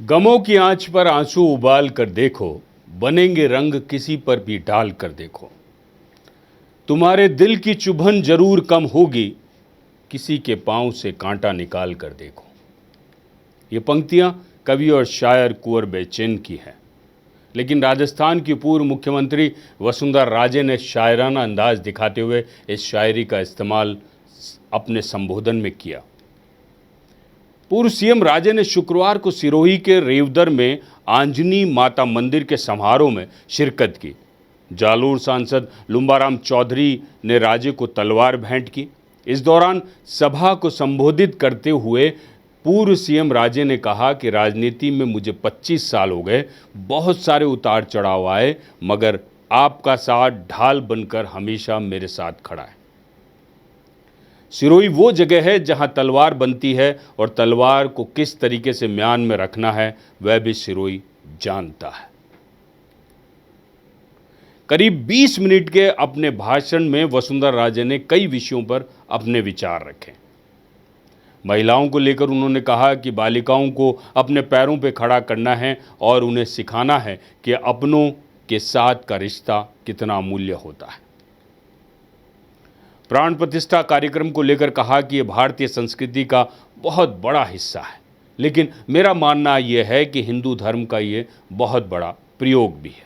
गमों की आंच पर आंसू उबाल कर देखो, बनेंगे रंग किसी पर भी डाल कर देखो। तुम्हारे दिल की चुभन जरूर कम होगी, किसी के पांव से कांटा निकाल कर देखो। ये पंक्तियां कवि और शायर कुंवर बेचैन की हैं, लेकिन राजस्थान की पूर्व मुख्यमंत्री वसुंधरा राजे ने शायराना अंदाज दिखाते हुए इस शायरी का इस्तेमाल अपने संबोधन में किया। पूर्व सीएम राजे ने शुक्रवार को सिरोही के रेवदर में आंजनी माता मंदिर के समारोह में शिरकत की। जालोर सांसद लुम्बाराम चौधरी ने राजे को तलवार भेंट की। इस दौरान सभा को संबोधित करते हुए पूर्व सीएम राजे ने कहा कि राजनीति में मुझे 25 साल हो गए, बहुत सारे उतार चढ़ाव आए, मगर आपका साथ ढाल बनकर हमेशा मेरे साथ खड़ा है। सिरोही वो जगह है जहां तलवार बनती है और तलवार को किस तरीके से म्यान में रखना है वह भी सिरोही जानता है। करीब 20 मिनट के अपने भाषण में वसुंधरा राजे ने कई विषयों पर अपने विचार रखे। महिलाओं को लेकर उन्होंने कहा कि बालिकाओं को अपने पैरों पर खड़ा करना है और उन्हें सिखाना है कि अपनों के साथ का रिश्ता कितना अमूल्य होता है। प्राण प्रतिष्ठा कार्यक्रम को लेकर कहा कि यह भारतीय संस्कृति का बहुत बड़ा हिस्सा है, लेकिन मेरा मानना यह है कि हिंदू धर्म का यह बहुत बड़ा प्रयोग भी है।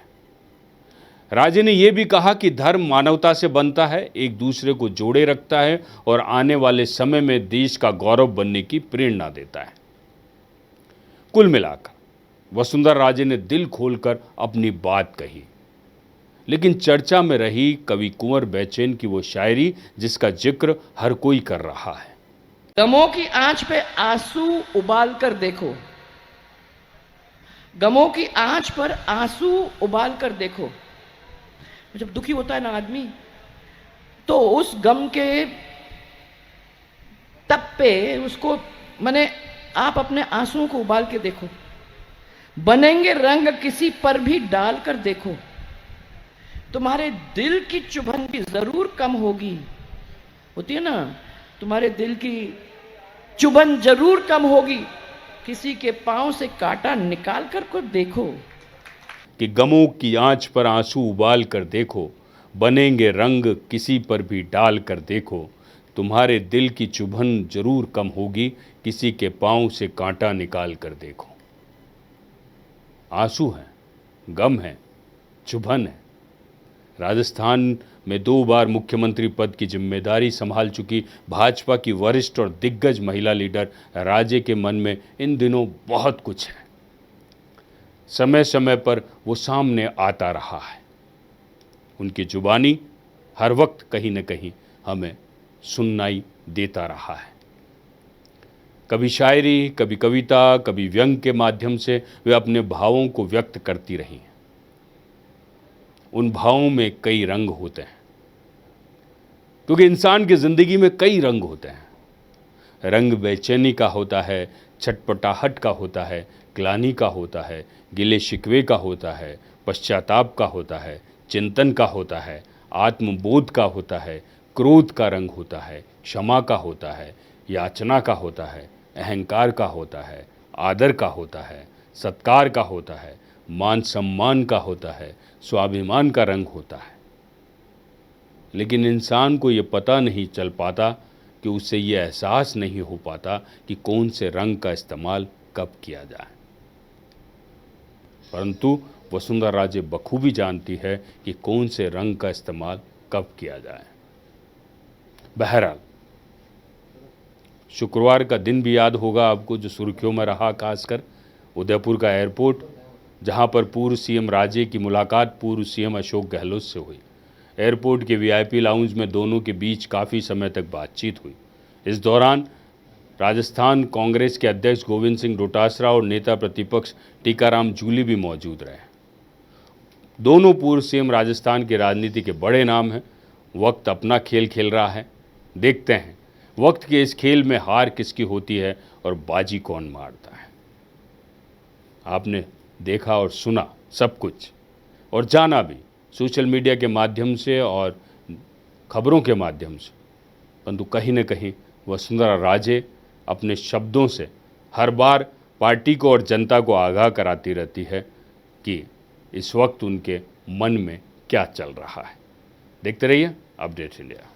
राजे ने यह भी कहा कि धर्म मानवता से बनता है, एक दूसरे को जोड़े रखता है और आने वाले समय में देश का गौरव बनने की प्रेरणा देता है। कुल मिलाकर वसुंधरा राजे ने दिल खोलकर अपनी बात कही, लेकिन चर्चा में रही कवि कुंवर बेचैन की वो शायरी जिसका जिक्र हर कोई कर रहा है। गमों की आंच पे आंसू उबाल कर देखो, गमों की आंच पर आंसू उबाल कर देखो। जब दुखी होता है ना आदमी, तो उस गम के तप पे उसको माने आप अपने आंसुओं को उबाल के देखो। बनेंगे रंग किसी पर भी डाल कर देखो, तुम्हारे दिल की चुभन भी जरूर कम होगी। होती है ना, तुम्हारे दिल की चुभन जरूर कम होगी, किसी के पांव से कांटा निकाल कर को देखो। कि गमों की आंच पर आंसू उबाल कर देखो, बनेंगे रंग किसी पर भी डाल कर देखो, तुम्हारे दिल की चुभन जरूर कम होगी, किसी के पांव से कांटा निकाल कर देखो। आंसू हैं, गम है, चुभन है। राजस्थान में 2 बार मुख्यमंत्री पद की जिम्मेदारी संभाल चुकी भाजपा की वरिष्ठ और दिग्गज महिला लीडर राजे के मन में इन दिनों बहुत कुछ है। समय समय पर वो सामने आता रहा है। उनकी जुबानी हर वक्त कहीं न कहीं हमें सुनाई देता रहा है। कभी शायरी, कभी कविता, कभी व्यंग के माध्यम से वे अपने भावों को व्यक्त करती रही हैं। उन भावों में कई रंग होते हैं, क्योंकि इंसान की जिंदगी में कई रंग होते हैं। रंग बेचैनी का होता है, छटपटाहट का होता है, ग्लानि का होता है, गिले शिकवे का होता है, पश्चाताप का होता है, चिंतन का होता है, आत्मबोध का होता है, क्रोध का रंग होता है, क्षमा का होता है, याचना का होता है, अहंकार का होता है, आदर का होता है, सत्कार का होता है, मान सम्मान का होता है, स्वाभिमान का रंग होता है। लेकिन इंसान को ये पता नहीं चल पाता कि उससे ये एहसास नहीं हो पाता कि कौन से रंग का इस्तेमाल कब किया जाए। परंतु वसुंधरा राजे बखूबी जानती है कि कौन से रंग का इस्तेमाल कब किया जाए। बहरहाल शुक्रवार का दिन भी याद होगा आपको, जो सुर्खियों में रहा, खासकर उदयपुर का एयरपोर्ट, जहां पर पूर्व सीएम राजे की मुलाकात पूर्व सीएम अशोक गहलोत से हुई। एयरपोर्ट के वीआईपी लाउंज में दोनों के बीच काफ़ी समय तक बातचीत हुई। इस दौरान राजस्थान कांग्रेस के अध्यक्ष गोविंद सिंह डोटासरा और नेता प्रतिपक्ष टीकाराम जूली भी मौजूद रहे। दोनों पूर्व सीएम राजस्थान की राजनीति के बड़े नाम हैं। वक्त अपना खेल खेल रहा है। देखते हैं वक्त के इस खेल में हार किसकी होती है और बाजी कौन मारता है। आपने देखा और सुना सब कुछ और जाना भी सोशल मीडिया के माध्यम से और खबरों के माध्यम से, परंतु कहीं न कहीं वसुंधरा राजे अपने शब्दों से हर बार पार्टी को और जनता को आगाह कराती रहती है कि इस वक्त उनके मन में क्या चल रहा है। देखते रहिए अपडेट इंडिया।